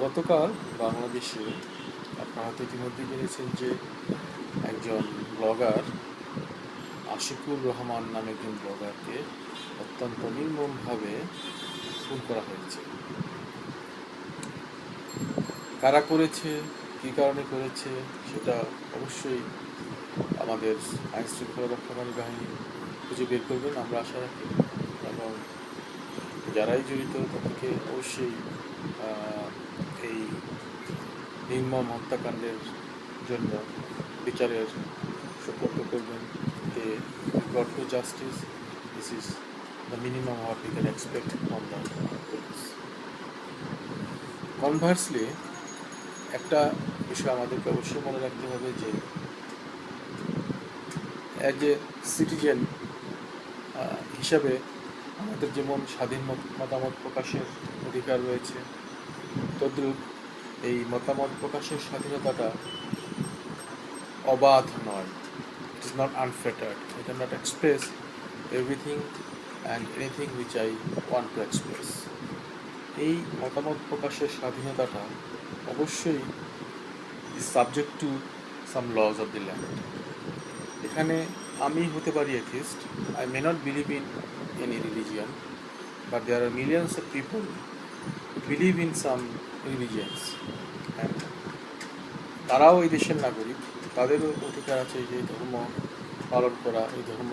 গতকাল বাংলাদেশে আপনারা তো ইতিমধ্যে জেনেছেন যে একজন ব্লগার আশিকুর রহমান নামে একজন ব্লগারকে অত্যন্ত নির্মমভাবে খুন করা হয়েছে। কারা করেছে, কী কারণে করেছে সেটা অবশ্যই আমাদের আইন শৃঙ্খলা রক্ষাকারী বাহিনী খুঁজে বের করবেন আমরা আশা রাখি, এবং যারাই জড়িত তাদেরকে অবশ্যই এই নির্মম হত্যাকাণ্ডের জন্য বিচারের সুপর্দ করবেন। যে got to justice, this is the minimum what we can expect from the police. Conversely, একটা বিষয় আমাদেরকে অবশ্যই মনে রাখতে হবে যে অ্যাজ এ সিটিজেন হিসাবে আমাদের যেমন স্বাধীন মতামত প্রকাশের অধিকার রয়েছে, তদ্রূপ এই মতামত প্রকাশের স্বাধীনতাটা অবাধ নয়। It is not unfettered. I cannot express everything and anything which I want to express. এই মতামত প্রকাশের স্বাধীনতাটা অবশ্যই is subject to some laws of the land. এখানে আমি হতে পারি atheist. I may not believe in any religion, but there are millions of people who believe in some religions. And তারাও এই দেশের নাগরিক, তাদেরও অধিকার আছে যে ধর্ম পালন করা, এই ধর্ম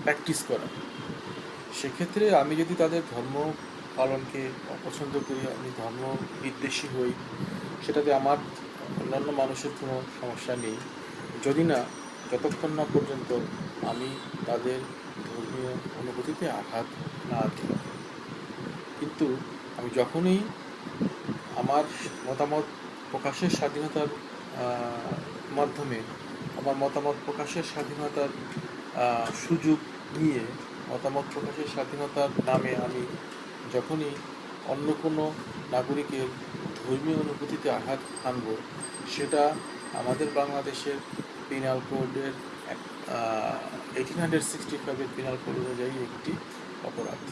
প্র্যাকটিস করা। সেক্ষেত্রে আমি যদি তাদের ধর্ম পালনকে অপছন্দ করি, আমি ধর্ম বিদ্বেষী হই, সেটাতে আমার অন্যান্য মানুষের কোনো সমস্যা নেই, যদি না যতক্ষণ না পর্যন্ত আমি তাদের ধর্মীয় অনুভূতিতে আঘাত না দিই। কিন্তু আমি যখনই আমার মতামত প্রকাশের স্বাধীনতার মাধ্যমে আমার মতামত প্রকাশের স্বাধীনতার সুযোগ নিয়ে মতামত প্রকাশের স্বাধীনতার নামে আমি যখনই অন্য কোনো নাগরিকের ধর্মীয় অনুভূতিতে আঘাত আনব, সেটা আমাদের বাংলাদেশের পিনাল কোডের 1865 পিনাল কোড অনুযায়ী একটি অপরাধ।